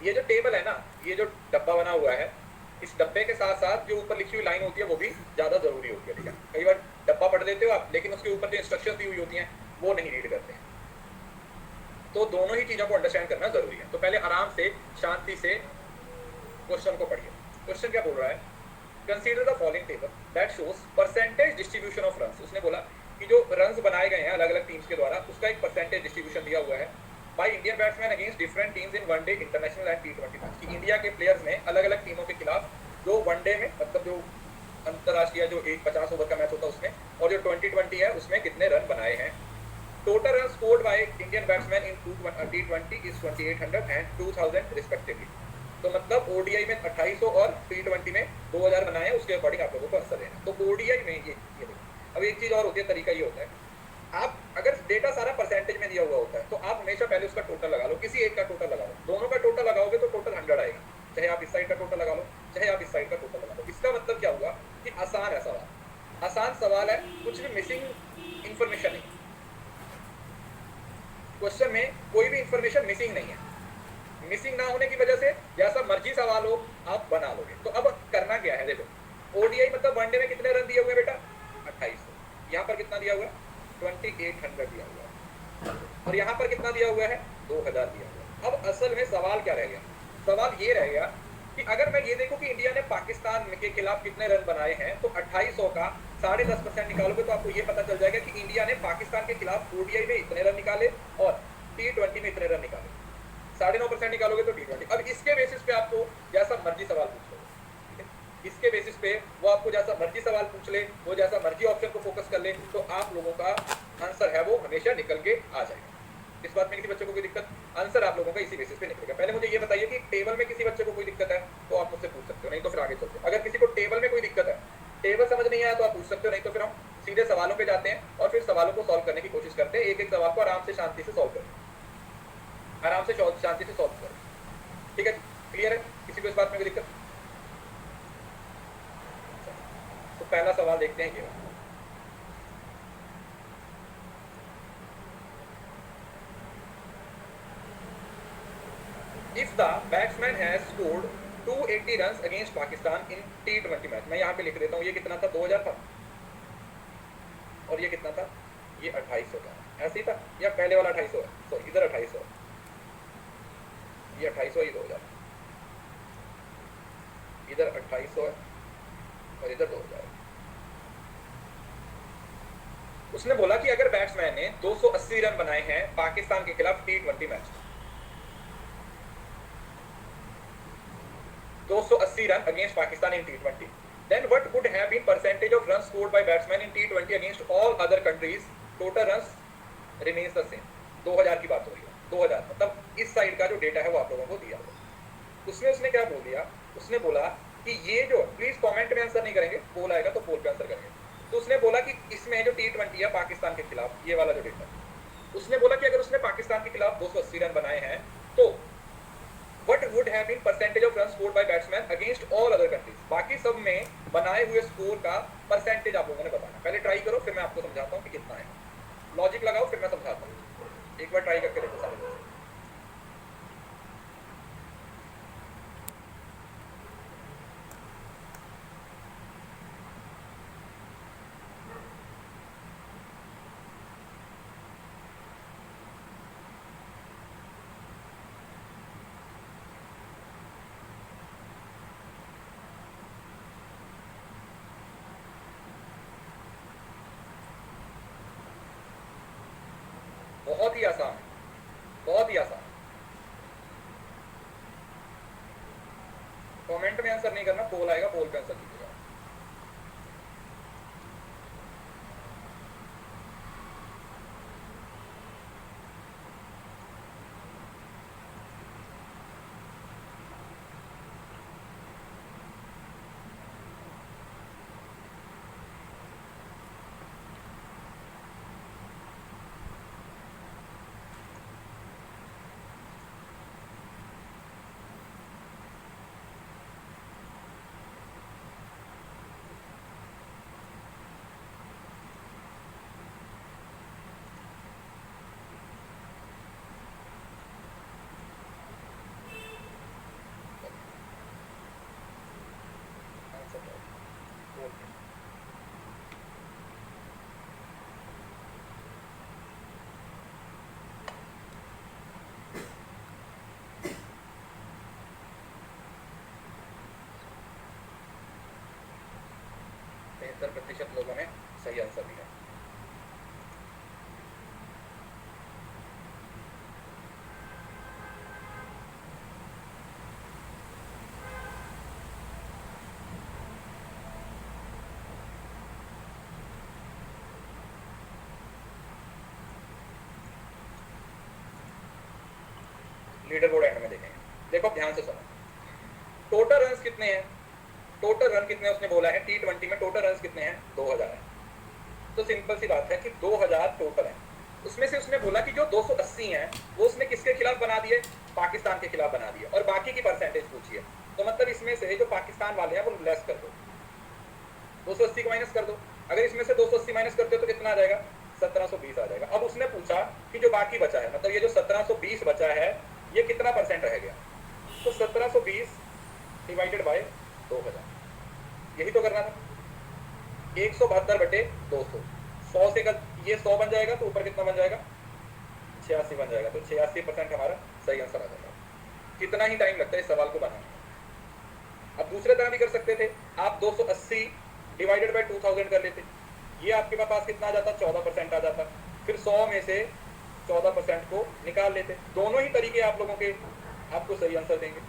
ये जो टेबल है ना, ये जो डब्बा बना हुआ है, इस डब्बे के साथ साथ जो ऊपर लिखी हुई लाइन होती है वो भी ज्यादा जरूरी होती है। ठीक है, कई बार डब्बा पढ़ देते हो आप, लेकिन उसके ऊपर जो इंस्ट्रक्शंस दी हुई होती हैं वो नहीं रीड करते हैं। तो दोनों ही चीजों को अंडरस्टैंड करना जरूरी है। तो पहले आराम से शांति से क्वेश्चन को पढ़िए। क्वेश्चन क्या बोल रहा है, consider the following table that shows percentage distribution of runs. उसने बोला कि जो रन्स बनाए गए हैं अलग अलग टीम्स के द्वारा, उसका एक परसेंटेज डिस्ट्रीब्यूशन दिया हुआ है by Indian batsman against different teams in one day, international and T20 match. कि इंडिया के प्लेयर्स ने अलग अलग टीमों के खिलाफ जो वनडे में, मतलब जो अंतरराष्ट्रीय जो एक 50 ओवर का मैच होता है उसमें, और जो 2020 है उसमें कितने रन बनाए हैं। Total run scored by Indian batsman in T20 is 2800 and 2000 respectively. तो मतलब ओडीआई में 2800 और टी20 में 2000 बनाए हैं, उसके अकॉर्डिंग आप लोगों को आंसर देना। तो ओडीआई में ये देखो, अब एक चीज और होती है, तरीका ये होता है, आप अगर डेटा सारा परसेंटेज में दिया हुआ होता है तो आप हमेशा पहले उसका टोटल लगा लो, किसी एक का टोटल लगा लो। दोनों का टोटल लगाओगे तो टोटल 100 आएगा, चाहे आप इस साइड का टोटल लगा लो चाहे आप इस साइड का टोटल लगा लो। इसका मतलब क्या हुआ कि आसान है सवाल, आसान सवाल है, कुछ भी मिसिंग इंफॉर्मेशन नहीं, क्वेश्चन में कोई भी इंफॉर्मेशन मिसिंग नहीं है। मिसिंग ना होने की वजह से जैसा मर्जी सवाल हो आप बना लोगे। तो अब करना क्या है, देखो ओडीआई मतलब वनडे में कितने रन दिए हुए बेटा, 2800। यहाँ पर कितना दिया हुआ है, 2800 दिया हुआ है, और यहाँ पर कितना दिया हुआ है, 2000 दिया हुआ है। अब असल में सवाल क्या रह गया, सवाल ये रह गया कि अगर मैं ये देखूं कि इंडिया ने पाकिस्तान के खिलाफ कितने रन बनाए हैं, तो 2800 का 10.5% निकालोगे तो आपको ये पता चल जाएगा कि इंडिया ने पाकिस्तान के खिलाफ ओडीआई में इतने रन निकाले और टी20 में इतने रन निकाले। 9.5% निकालोगे तो टी20। अब इसके बेसिस पे आपको जैसा मर्जी सवाल पूछ लो, इसके बेसिस पे वो आपको जैसा मर्जी सवाल पूछ ले, वो जैसा मर्जी ऑप्शन को फोकस कर ले, तो आप लोगों का आंसर है वो हमेशा निकल के आ जाएगा। इस बात में किसी बच्चों को कोई दिक्कत, आंसर आप लोगों का इसी बेसिस पे निकलेगा। पहले मुझे ये बताइए कि टेबल में किसी बच्चे को कोई दिक्कत है तो आप मुझसे पूछ सकते हो, नहीं तो फिर आगे चलते हैं। अगर किसी को टेबल में कोई दिक्कत है, टेबल समझ नहीं आया तो आप पूछ सकते हो, नहीं तो फिर हम सीधे सवालों पे जाते हैं और फिर सवालों को सॉल्व करने की कोशिश करते हैं। एक एक सवाल को आराम से शांति से सॉल्व करें, आराम से शांति से सॉल्व करें। ठीक है, क्लियर है, किसी को इस बात में कोई दिक्कत? तो पहला सवाल देखते हैं, ये if the batsman has scored 280 runs against Pakistan in T20 match. मैं यहाँ पे लिख देता हूँ, ये कितना था, 2000 था, और ये कितना था, ये 2800 था, ऐसे ही था, या पहले वाला 2800 है, सॉरी इधर 2800, ये 2800, ये 2000, इधर 2800 है और इधर 2000। उसने बोला कि अगर बैट्समैन ने 280 रन बनाए हैं पाकिस्तान के खिलाफ टी20 match, 280 run against Pakistan in टी20, then what would have been percentage of runs scored by batsmen in T20 against all other countries? Total runs remains the same। 2000 की बात हो रही है, 2000 मतलब इस साइड का जो डेटा है वो आप लोगों को दिया हुआ। उसने क्या बोल दिया, उसने बोला कि ये जो, प्लीज कमेंट में आंसर नहीं करेंगे, पोल आएगा तो पोल पे आंसर करेंगे। तो उसने बोला कि इसमें जो टी20 है पाकिस्तान के खिलाफ, ये वाला जो डेटा, उसने बोला कि अगर उसने पाकिस्तान के खिलाफ 280 रन बनाए हैं तो what would have been percentage of runs scored by batsmen against all other countries। बाकी सब में बनाए हुए स्कोर का परसेंटेज आप लोगों ने बताना। पहले ट्राई करो, फिर मैं आपको समझाता हूँ कि कितना है। लॉजिक लगाओ, फिर मैं समझाता हूँ। एक बार ट्राई करके देखो सारे। बहुत ही आसान है, बहुत ही आसान। कमेंट में आंसर नहीं करना, पोल आएगा, पोल पे आंसर कीजिएगा। 75% लोगों ने सही आंसर दिया। लीडर बोर्ड एंड में देखेंगे। देखो ध्यान से सुनो, टोटल रन्स कितने हैं, टोटल रन कितने उसने बोला है T20 में टोटल रन्स कितने हैं, 2000 है। तो सिंपल सी बात है कि 2000 टोटल है, उसमें से उसने बोला कि जो 280 हैं वो उसने किसके खिलाफ बना दिए, पाकिस्तान के खिलाफ बना दिए, और बाकी की परसेंटेज पूछी है। तो मतलब इसमें से जो पाकिस्तान वाले हैं वो लेस कर दो, 280 को माइनस कर दो। अगर इसमें से 280 माइनस करते हो तो कितना आ जाएगा, 1720 आ जाएगा। अब उसने पूछा कि जो बाकी बचा है, मतलब ये जो 1720 बचा है ये कितना परसेंट रह गया, तो 1720 डिवाइडेड बाय 2000, यही तो करना था। 172/200, 100 से ये 100 बन जाएगा तो ऊपर कितना बन जाएगा, 86 बन जाएगा। तो 86% हमारा सही आंसर आ जाएगा। कितना ही टाइम लगता है इस सवाल को बनाने में। अब दूसरे तरह भी कर सकते थे, आप 280 डिवाइडेड बाय 2000 कर लेते, ये आपके पास कितना आ जाता, 14% आ जाता। फिर 100 में से 14% को निकाल लेते। दोनों ही तरीके आप लोगों के आपको सही आंसर देंगे,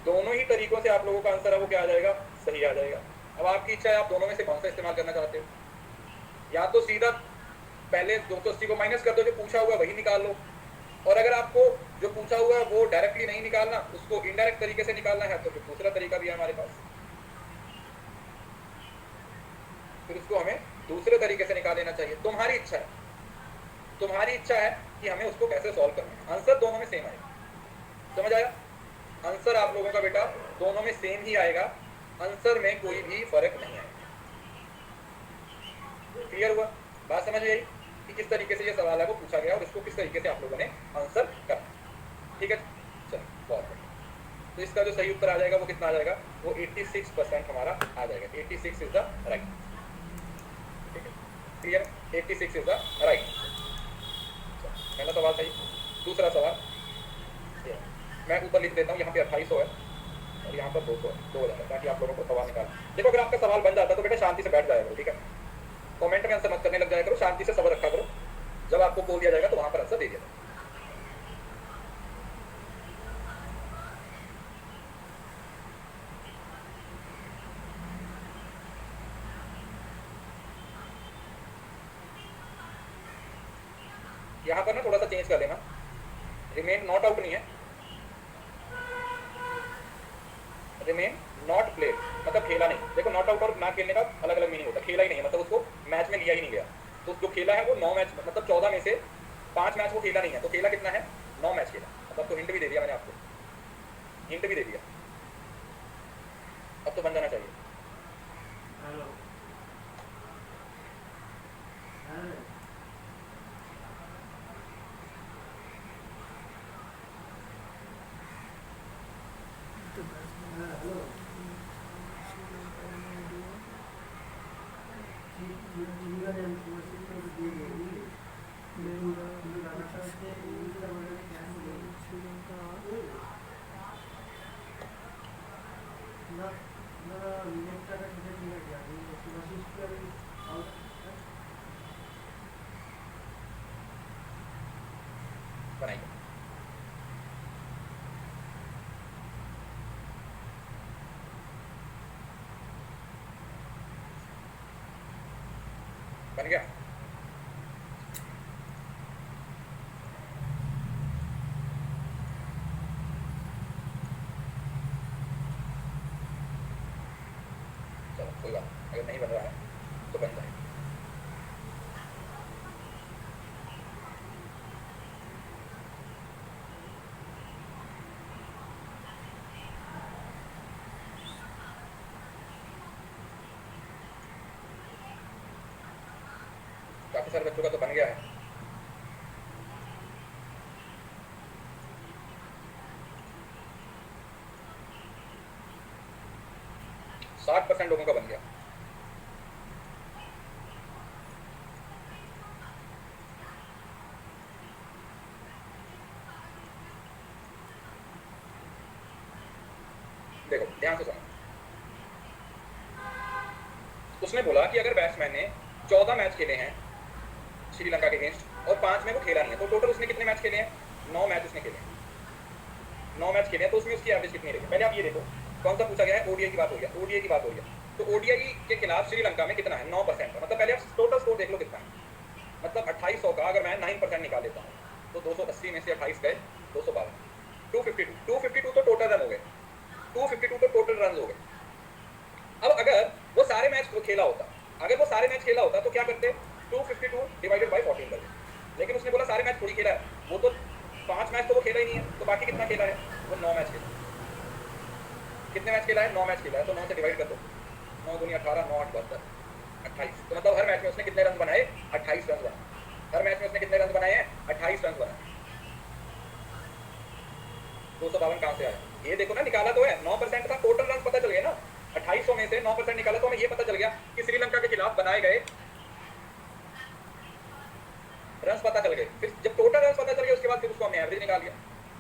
दोनों ही तरीकों से आप लोगों का आंसर है वो क्या आ जाएगा, सही आ जाएगा। अब आपकी इच्छा है आप दोनों में से कौन सा इस्तेमाल करना चाहते हो। या तो सीधा पहले 280 को माइनस कर दो, जो पूछा हुआ वही निकाल लो, और अगर आपको जो पूछा हुआ है वो डायरेक्टली नहीं निकालना, उसको इनडायरेक्ट तरीके से निकालना है, तो फिर दूसरा तरीका भी है हमारे पास, फिर उसको हमें दूसरे तरीके से निकाल लेना चाहिए। तुम्हारी इच्छा है, तुम्हारी इच्छा है कि हमें उसको कैसे सॉल्व करना है। आंसर दोनों में सेम आएगा, समझ आया। आंसर आप लोगों का बेटा दोनों में सेम ही आएगा, आंसर में कोई भी फर्क नहीं आएगा। क्लियर हुआ, बात समझ आई कि किस तरीके से ये सवाल है वो पूछा गया और इसको किस तरीके से आप लोगों ने आंसर करना। ठीक है, चलो बहुत बढ़िया। तो इसका जो सही उत्तर आ जाएगा वो कितना आ जाएगा, वो 86% हमारा आ जाएगा। 86 इज द राइट। ठीक है, क्लियर, 86 इज द राइट। पहला सवाल सही। दूसरा सवाल मैं ऊपर लिख देता हूँ, यहाँ पे 2800 है और यहाँ पर 200 है, 2000 है, ताकि आप लोगों को सवाल निकाल। देखो अगर आपका सवाल बन जाता तो बेटा शांति से बैठ जाया करो, ठीक है, कमेंट में आंसर मत करने लग जाया करो, शांति से सबर रखा करो। जब आपको बोल दिया जाएगा तो वहां पर आंसर दे दिया जाएगा। यहाँ पर ना थोड़ा सा चेंज कर लेना, रिमेन नॉट आउट नहीं है, रिमेन नॉट प्लेड, मतलब खेला नहीं। देखो नॉट आउट और ना खेलने का अलग अलग मीनिंग होता है। खेला ही नहीं है मतलब उसको मैच में लिया ही नहीं गया। तो जो खेला है वो 9 मैच, मतलब 14 में से 5 मैच वो खेला नहीं है, तो खेला कितना है, 9 मैच खेला। मतलब तो हिंट भी दे दिया मैंने आपको, हिंट भी दे दिया। अब तो बन जाना चाहिए। बनाइए। बन गया। चलो कोई बात, अगर नहीं बन रहा है तो बन जाएगा। काफी सारे बच्चों का तो बन गया है। साठ % लोगों का बन गया। देखो ध्यान से सुनो, उसने बोला कि अगर बैट्समैन ने 14 मैच खेले हैं श्रीलंका के अगेंस्ट और 5 में वो खेला नहीं है, तो टोटल उसने कितने मैच खेले हैं? 9 मैच उसने खेले हैं। 9 मैच खेले हैं, तो उसमें उसकी एवरेज कितनी रहेगी? पहले आप ये देखो कौन सा पूछा गया है, ओडीआई की बात हो गया, ओडीआई की बात हो गया। तो ओडीआई के खिलाफ श्रीलंका में कितना है? 9%। मतलब पहले आप टोटल स्कोर देख लो कितना है। मतलब 2800 का अगर मैं 9% निकाल लेता हूँ तो 280 में से 28 गए 212, 252 तो टोटल रन हो गए, 252 तो टोटल रन हो गए। अब अगर वो सारे मैच खेला होता, अगर वो सारे मैच खेला होता तो क्या करते? 252 डिवाइडेड बाय 14 कर देते। लेकिन उसने बोला सारे मैच थोड़ी खेला है, वो तो 5 मैच तो वो खेला ही नहीं है, तो बाकी कितना खेला है? वो 9 मैच खेला। कितने मैच खेला है? 9 मैच खेला है, तो 9 से डिवाइड कर दो, 9 दूनी 18, 9 8 72, 28। तो मतलब हर मैच में उसने कितने रन बनाए? 28 रन बनाए। हर मैच में उसने कितने रन बनाए हैं? 28 रन बनाए। 252 कहां से आया? ये देखो ना, निकाला तो है, 9% था, टोटल रन पता चल गया ना। 2800 में से 9% निकाला तो हमें ये पता चल गया कि श्रीलंका के खिलाफ बनाए गए रन पता चल गए। फिर जब टोटल रन पता चल गए उसके बाद फिर उसको हमने एवरेज निकाल लिया।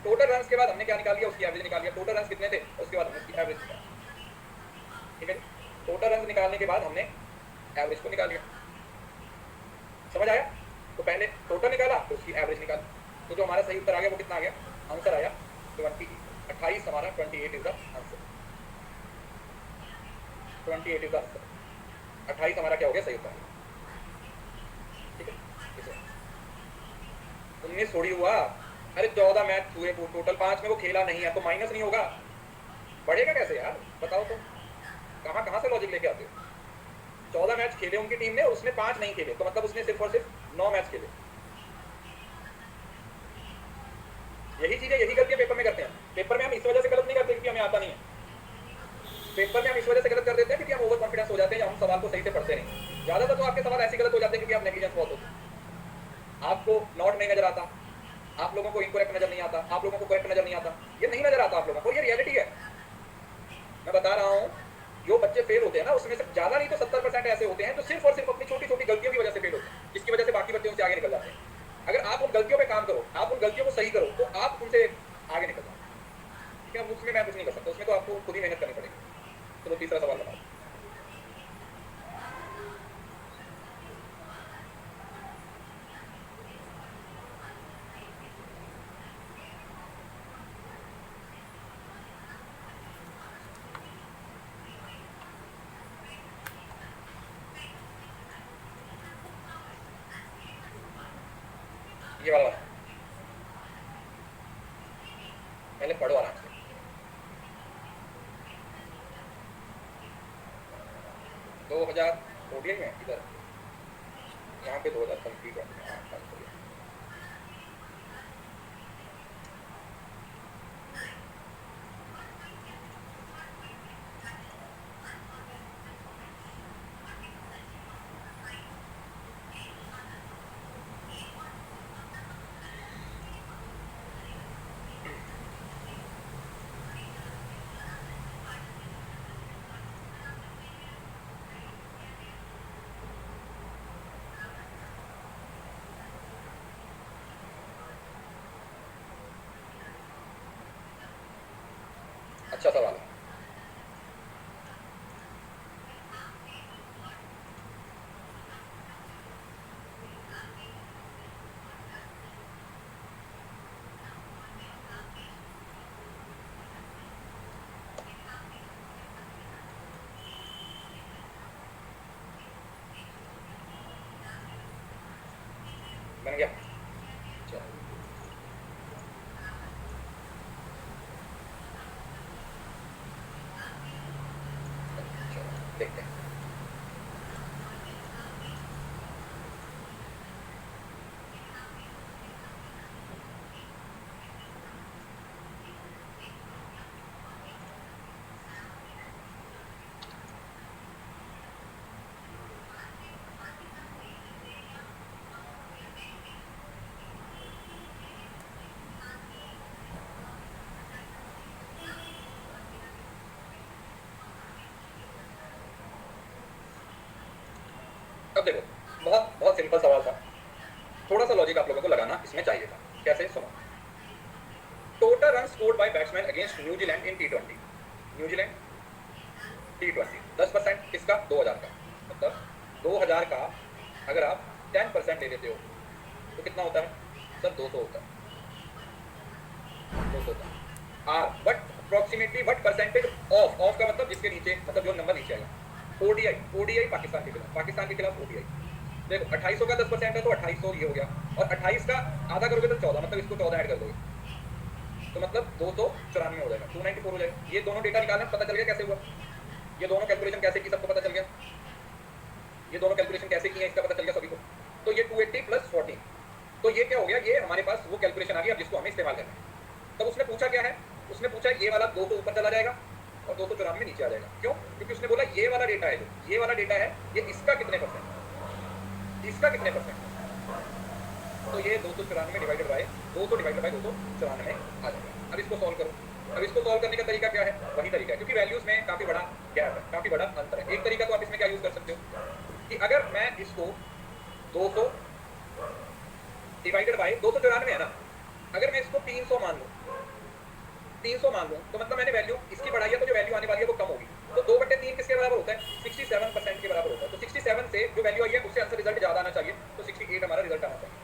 टोटल रन के बाद हमने क्या निकाल लिया? उसकी एवरेज निकाल लिया। टोटल रन कितने थे उसके बाद हमने उसकी एवरेज निकाली। ठीक है, टोटल रन निकालने के बाद हमने एवरेज को निकाल लिया। समझ आया? तो पहले टोटल निकाला तो उसकी एवरेज निकाली, तो जो हमारा सही उत्तर आ गया वो कितना आ गया? आंसर आया 28 हमारा 28 is the answer. 28 is the answer. 28 हमारा क्या हो गया? सही उत्तर। ठीक है, 19 थोड़ी हुआ। अरे 14 मैच हुए टोटल, 5 में वो खेला नहीं है, तो माइनस नहीं होगा? बढ़ेगा कैसे यार, बताओ तो, कहाँ से लॉजिक लेके आते हो? 14 मैच खेले उनकी टीम ने, उसने 5 नहीं खेले, तो मतलब उसने सिर्फ और सिर्फ 9 मैच खेले। यही चीजें, यही गलतियां पेपर में करते हैं। पेपर में हम इस वजह से गलत नहीं करते क्योंकि हमें आता नहीं है। पेपर में हम इस वजह से गलत कर देते हैं क्योंकि हम ओवर कॉन्फिडेंस हो जाते हैं या हम सवाल को सही से पढ़ते नहीं। ज्यादातर तो आपके सवाल ऐसे गलत हो जाते हैं क्योंकि आप नेग्लिजेंस बहुत होते हैं। आपको नॉट नहीं नजर आता, आप लोगों को इनकरेक्ट नजर नहीं आता, आप लोगों को करेक्ट नजर नहीं आता, ये नहीं नजर आता आप लोगों को, ये रियलिटी है। मैं बता रहा हूँ, जो बच्चे फेल होते हैं ना, उसमें से ज्यादा नहीं तो 70% ऐसे होते हैं जो सिर्फ और सिर्फ अपनी छोटी छोटी गलतियों की वजह से फेल होते हैं, जिसकी वजह से बाकी बच्चे उनसे आगे निकल जाते हैं। अगर आप उन गलतियों पे काम करो, आप उन गलतियों को सही करो, तो आप उनसे आगे निकल जाओ। ठीक है, उसमें मैं कुछ नहीं कर सकता, उसमें तो आपको खुद ही मेहनत करनी पड़ेगी। चलो तीसरा सवाल बताओ। ये वाला पहले पढ़ो आराम से। 2000 ओडीआई में इधर, यहाँ पे 2000 कंप्लीट है। अच्छा सवाल है। बन गया? चलो देखते हैं। अब देखो, बहुत बहुत सिंपल सवाल था, थोड़ा सा लॉजिक आप लोगों को लगाना इसमें चाहिए था। कैसे? सुनो। Total run scored by batsman against New Zealand in T20। New Zealand T20 10%, किसका? 2000 का। मतलब 2000 का अगर आप 10% ले लेते हो तो कितना होता है सर? 200 होता है, 200 होता है। Are but approximately what percentage of का मतलब जिसके नीचे, मतलब जो नंबर नीचे आएगा। ओडीआई पाकिस्तान के खिलाफ ओडीआई देखो 2800 का 10% है तो 2800 ये हो गया, और 28 का आधा करोगे तो 14, मतलब इसको 14 ऐड कर दोगे तो मतलब 294 हो जाएगा, 294 हो जाएगा। ये दोनों डेटा निकालना पता चल गया कैसे हुआ, ये दोनों कैलकुलेशन कैसे की सबको पता चल गया, ये दोनों कैलकुलेशन कैसे की है इसका पता चल गया सभी को। तो ये 280 प्लस 14, तो ये क्या हो गया, ये हमारे पास वो कैलकुलेशन आ गई अब जिसको हमें इस्तेमाल करना है। तब उसने पूछा क्या है, उसने पूछा ये वाला 200 ऊपर चला जाएगा और 294 नीचे आ जाएगा। क्यों? क्योंकि उसने बोला ये वाला डेटा है, जो ये वाला डेटा है ये इसका कितने परसेंट, इसका कितने परसेंट, तो ये 294 डिवाइडेड बाय 200 डिवाइडेड बाय 294 आ जाएगा। अब इसको सॉल्व करो। अब इसको सॉल्व करने का तरीका क्या है? वही तरीका है, क्योंकि वैल्यूज में काफी बड़ा गैप है, काफी बड़ा अंतर है। एक तरीका तो आप इसमें क्या यूज कर सकते हो कि अगर मैं इसको 200 डिवाइडेड बाय 294 है ना, अगर मैं इसको 300 मान लूं, 300 मान लूं तो मतलब मैंने वैल्यू इसकी बढ़ाई है तो जो वैल्यू आने वाली है वो कम होगी। तो 2/3 किसके बराबर होता है? 67% के बराबर होता है। तो 67 से जो वैल्यू आई है उससे आंसर रिजल्ट ज्यादा आना चाहिए, तो 68 हमारा रिजल्ट आना चाहिए।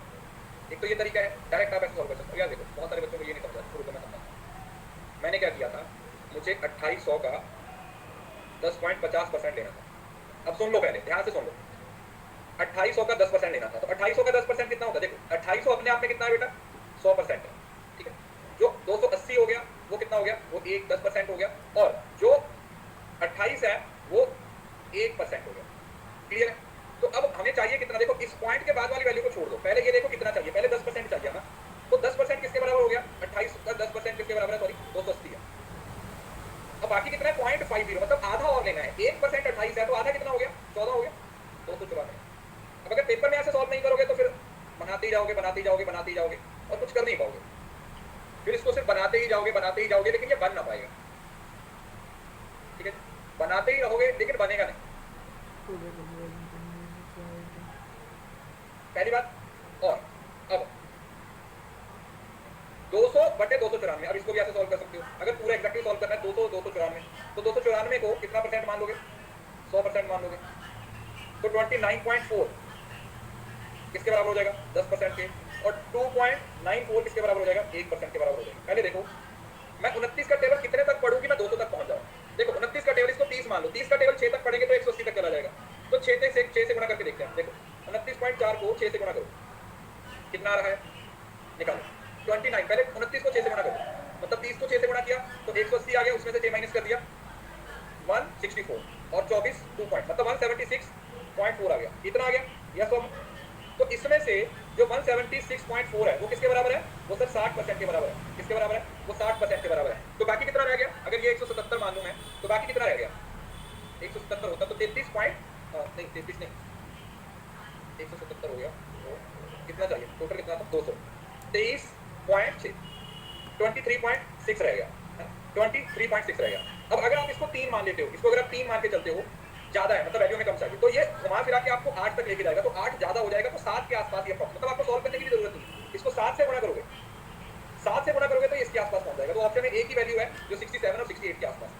एक तो ये तरीका है, डायरेक्ट आप ऐसे सॉल्व कर सकते हो। यार देखो बहुत सारे बच्चों को ये नहीं समझा, शुरू में मैं समझा। मैंने क्या किया था, मुझे 2800 का 10.50% लेना था। अब सुन लो, पहले ध्यान से सुन लो, 2800 का 10% लेना था। तो 2800 का 10% कितना होता है? देखो 2800 अपने आप में कितना है बेटा? 100% है, ठीक है। जो 280 हो गया वो कितना हो गया? वो 10% हो गया, और जो 28 है वो 1% हो गया। क्लियर है? तो अब हमें चाहिए कितना? देखो इस पॉइंट के बाद वाली वैल्यू को छोड़ दो, पहले ये देखो कितना चाहिए, पहले 10% चाहिए ना। तो 10% किसके बराबर हो गया? 28 का 10% किसके बराबर है? सॉरी 280 है। अब बाकी कितना है? 0.50, मतलब आधा और लेना है। 1% 28 है तो आधा कितना हो गया? 14 हो गया, 294। अब अगर पेपर में ऐसे सॉल्व नहीं करोगे तो फिर बनाते ही जाओगे, बनाते ही जाओगे, बनाते ही जाओगे और कुछ कर नहीं पाओगे। फिर इसको सिर्फ बनाते ही जाओगे, बनाते ही जाओगे, लेकिन ये बन ना पाएगा, ठीक है। बनाते ही रहोगे लेकिन बनेगा नहीं, पहली बात। और अब 200/294, अब इसको भी ऐसे सॉल्व कर सकते हो। अगर पूरा एक्जेक्टली सॉल्व करना है 200 294, तो 294 को कितना परसेंट मान लोगे? 100% मान लोगे। तो 29.4 किसके बराबर हो जाएगा? 10% के। और 2.94 किसके बराबर हो जाएगा? 1% के बराबर हो जाएगा। पहले देखो मैं 29 का टेबल कितने तक पढ़ूं कि मैं 200 तक पहुंच जाऊं। देखो 29 का टेबल, इसको 30 मान लो, 30 का टेबल 6 तक पढ़ेंगे तो 180 तक चला जाएगा। तो 6 से गुणा करके देखते हैं। देखो 29.4 को 6 से गुणा करो, कितना आ रहा है? निकालो 29। पहले 29 को 6 से गुणा करो, मतलब 30 को 6 से गुणा किया तो 180 आ गया, उसमें से 6 माइनस कर दिया 164, और 24 2 पॉइंट, मतलब 176.4 आ गया। इतना आ गया, यस और नो। तो इसमें से जो 176.4 है वो किसके बराबर है? वो सर 60% के बराबर है। किसके बराबर है? वो 60% के बराबर है। तो बाकी कितना रह गया? अगर ये 177 मान लूं मैं, तो बाकी कितना रह गया? 177 होता तो 33 पॉइंट, नहीं 33 नहीं, 177 हो गया तो कितना चाहिए? टोटल कितना था? 200, 23.6, 23.6 रह गया, 23.6 रह गया। अब अगर आप इसको 3 मान लेते हो, इसको अगर आप 3 मान के चलते हो, ज्यादा है मतलब वैल्यू में कम चाहिए, तो ये घुमा फिरा के आपको 8 तक लेके जाएगा। तो 8 ज्यादा हो जाएगा, तो 7 के आसपास ये मतलब आपको सॉल्व करने की भी जरूरत नहीं। इसको 7 से गुणा करोगे, 7 से गुणा करोगे तो इसके आसपास पहुंच जाएगा। तो ऑप्शन में एक ही वैल्यू है जो 67 और 68 के आसपास।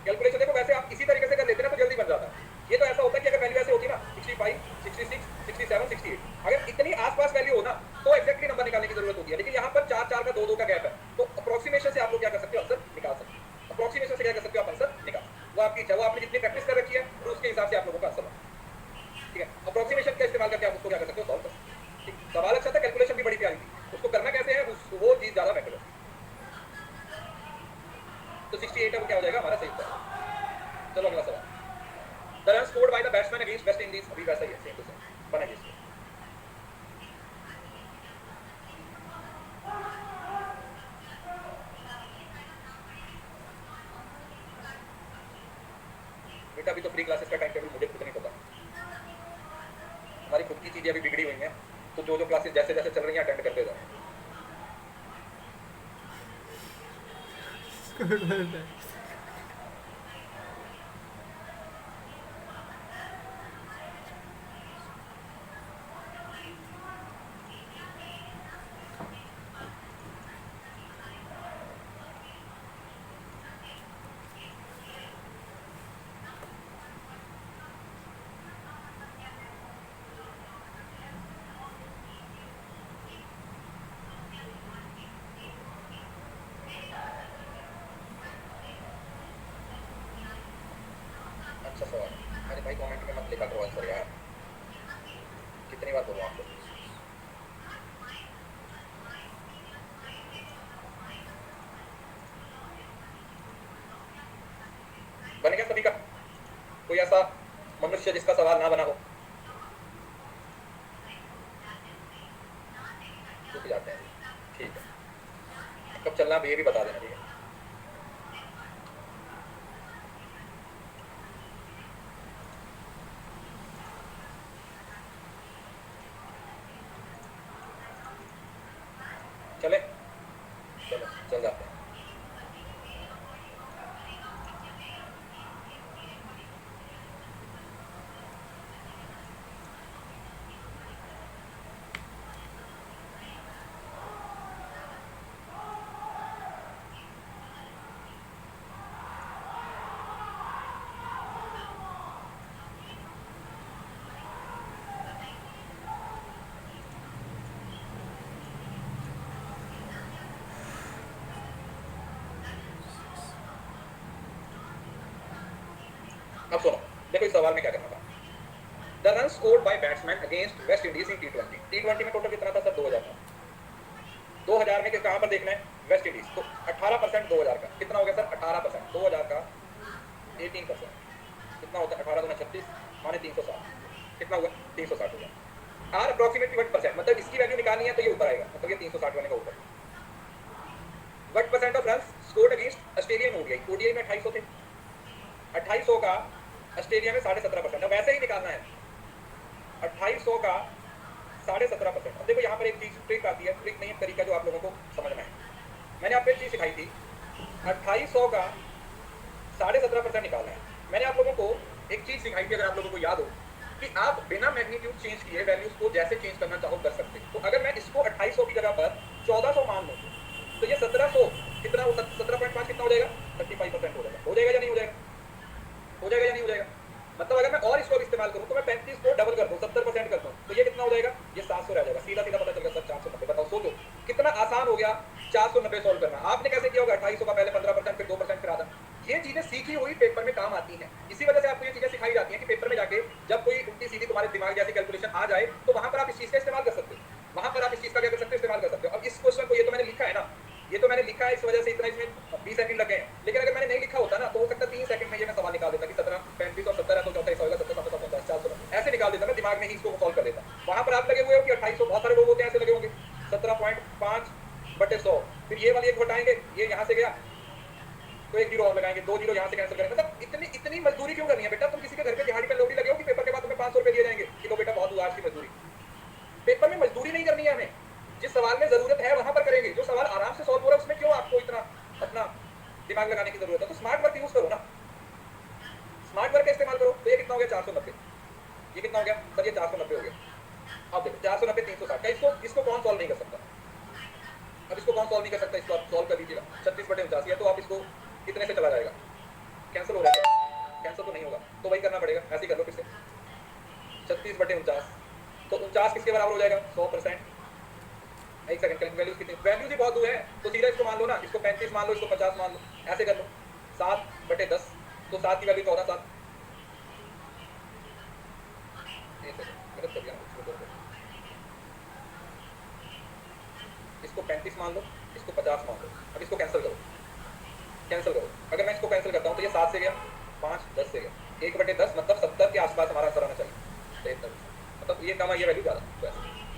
कैलकुलेशन देखो वैसे आप इसी तरीके से कर लेते ना तो जल्दी बन जाता है। ये तो ऐसा होता है कि अगर वैल्यू ऐसे होती ना 65, 66, 67, 68, अगर इतनी आसपास वैल्यू हो ना तो एक्जैक्टली नंबर निकालने की जरूरत होती है। लेकिन यहाँ पर 4 का 2 का गैप है, तो अप्रोक्सीमेशन से आप लोग क्या कर सकते हो? आंसर निकाल सकते हो। अप्रोक्सीमेशन से क्या कर सकते हो आप? आंसर निकाल, वो आपकी इच्छा, वो आपने जितनी प्रैक्टिस कर रखी है तो उसके हिसाब से आप लोगों का आंसर, ठीक है। अप्रोक्सीमेशन का इस्तेमाल करके आप उसको क्या कर सकते हो? सॉल्व कर सकते हो। सवाल अच्छा था, कैलकुलेशन भी बड़ी प्यारी थी, उसको करना कैसे है वो चीज ज्यादा बेटर है। तो 68 अब क्या हो जाएगा हमारा? सही उत्तर। चलो अगला सवाल। The run scored by the batsman against West Indies, अभी वैसा ही है, सेम टू सेम बना जी। बेटा अभी तो प्री क्लासेस का टाइम टेबल मुझे खुद नहीं पता, हमारी खुद की चीजें अभी बिगड़ी हुई हैं, तो जो जो क्लासेस जैसे जैसे चल रही हैं अटेंड करते जाओ। भाई कमेंट में मत लिखा करो आंसर यार, कितनी बार बोलूं आपको। बन गया सभी का? कोई ऐसा मनुष्य जिसका सवाल ना बना हो? रुक जाते हैं, ठीक है। कब चलना अब ये भी बता देना, ठीक है। चले चलो चल जाते हैं। अब सुनो, देखो इस सवाल में क्या करना था। The run scored by batsman against West Indies इन टी20। टी20 में टोटल कितना था सर? 2000 था। 2000 में कहां पर देखना है? West Indies. तो 18% 2000 का कितना हो गया सर? 18%। 2000 का 18% कितना होता है? 18 गुना 36 माने 360, कितना हुआ? 360 हुआ। आर अप्रोक्सीमेटली 1%, मतलब इसकी वैल्यू निकालनी है तो ये ऊपर आएगा, मतलब ये 360 वाले का ऊपर। 1% of run scored against Australia में ओडीआई। ओडीआई में 2800 थे, 2800 का ऑस्ट्रेलिया में 17.5%। अब वैसे ही निकालना है 2800 का 17.5%। अब देखो यहाँ पर एक चीज ट्रिक आती है, ट्रिक नहीं है, तरीका जो आप लोगों को समझना है। मैंने आपको एक चीज सिखाई थी, 2800 का 17.5% निकालना है। मैंने आप लोगों को एक चीज सिखाई थी, अगर आप लोगों को याद हो, कि आप बिना मैग्नीट्यूड चेंज किए वैल्यूज को जैसे चेंज करना चाहो कर सकते हैं। तो अगर मैं इसको 2800 की जगह पर 1400 मान लूँ तो ये 1700 कितना हो? 17.5 कितना हो जाएगा? 35% हो जाएगा। हो जाएगा या नहीं हो जाएगा? हो जाएगा या नहीं हो जाएगा? मतलब अगर मैं और इसको इस्तेमाल करूं तो मैं 35 को डबल कर दूं, 70% कर दूं, तो ये कितना हो जाएगा? ये 700 रह जाएगा। सीधा सीधा पता चल गया सर 490। बताओ, सोचो कितना आसान हो गया 490 सॉल्व करना। आपने कैसे किया होगा? 2800 का पहले 15%, फिर 2%, फिर आधा। ये चीजें सीखी हुई पेपर में काम आती हैं। इसी वजह से आपको ये चीजें सिखाई जाती हैं कि पेपर में जाके जब कोई उल्टी सीधी तुम्हारे दिमाग जैसी कैलकुलेशन आ जाए तो वहां पर आप इस चीज का इस्तेमाल कर सकते हो, वहां पर आप इस चीज का क्या कर सकते हो? इस्तेमाल कर सकते हो। अब इस क्वेश्चन को, ये तो मैंने लिखा है ना, ये तो मैंने लिखा है, इस वजह से इतना इसमें 20 सेकंड लगे हैं। लेकिन अगर मैंने नहीं लिखा होता ना तो हो सकता है 3 सेकंड में ये मैं सवाल निकाल देता कि 17 35 और 70 है तो चौथा हिस्सा होगा 70 7 50 400 ऐसे निकाल देता, मैं दिमाग में ही इसको सॉल्व कर देता। वहां पर आप लगे हुए हो कि 2800, बहुत सारे लोग होते हैं ऐसे लगे होंगे 17.5/100, फिर ये वाली एक घटाएंगे, ये यहाँ से गया तो एक जीरो और लगाएंगे, 2 जीरो यहाँ से कैंसिल करेंगे। मतलब इतनी मजदूरी क्यों करनी है बेटा? तुम किसी के घर पे दिहाड़ी पे लोडी लगे हो कि पेपर के बाद तुम्हें 500 रुपए दिए जाएंगे कि लो बेटा बहुत हुआ आज की मजदूरी। पेपर में मजदूरी नहीं करनी है हमें, जिस सवाल में जरूरत है वहां पर करेंगे। जो सवाल आराम से सॉल्व हो रहा है उसमें क्यों आपको इतना अपना दिमाग लगाने की जरूरत है? तो स्मार्ट वर्क यूज करो ना, स्मार्ट वर्क का इस्तेमाल करो। तो ये कितना हो गया? 490। ये कितना हो गया सर? ये 490 हो गया। अब देखो 490 360 का इसको कौन सॉल्व नहीं कर सकता? अब इसको कौन सॉल्व नहीं कर सकता? इसको आप सॉल्व कर दीजिएगा। 36/49 है तो आप इसको कितने से चला जाएगा? कैंसिल हो रहा है? कैंसिल तो नहीं होगा, तो वही करना पड़ेगा। ऐसे ही कर लो फिर से 36/49, तो 49 किसके बराबर हो जाएगा? 100%। एक सेकंड, करेंगे वैल्यूज कितनी? वैल्यूज ही बहुत हुए हैं, तो सीधा इसको मान लो ना, इसको 35 मान लो, इसको 50 मान लो, ऐसे कर लो। 7/10, तो 7 की वैल्यू 14 7। इसको 35 मान लो, इसको 50 मान लो। अब इसको कैंसिल करो, कैंसिल करो। अगर मैं इसको कैंसिल करता हूँ तो ये 7 से गया, 5 10 से गया, 1/10 मतलब 70 के आसपास हमारा आंसर आना चाहिए। मतलब ये कम है, ये वैल्यू ज़्यादा।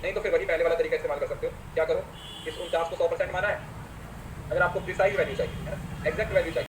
नहीं तो फिर वही पहले वाला तरीका इस्तेमाल कर सकते हो। क्या करो, इस 49 को 100% माना है। अगर आपको प्रिसाइज वैल्यू चाहिए है ना, एग्जैक्ट वैल्यू चाहिए,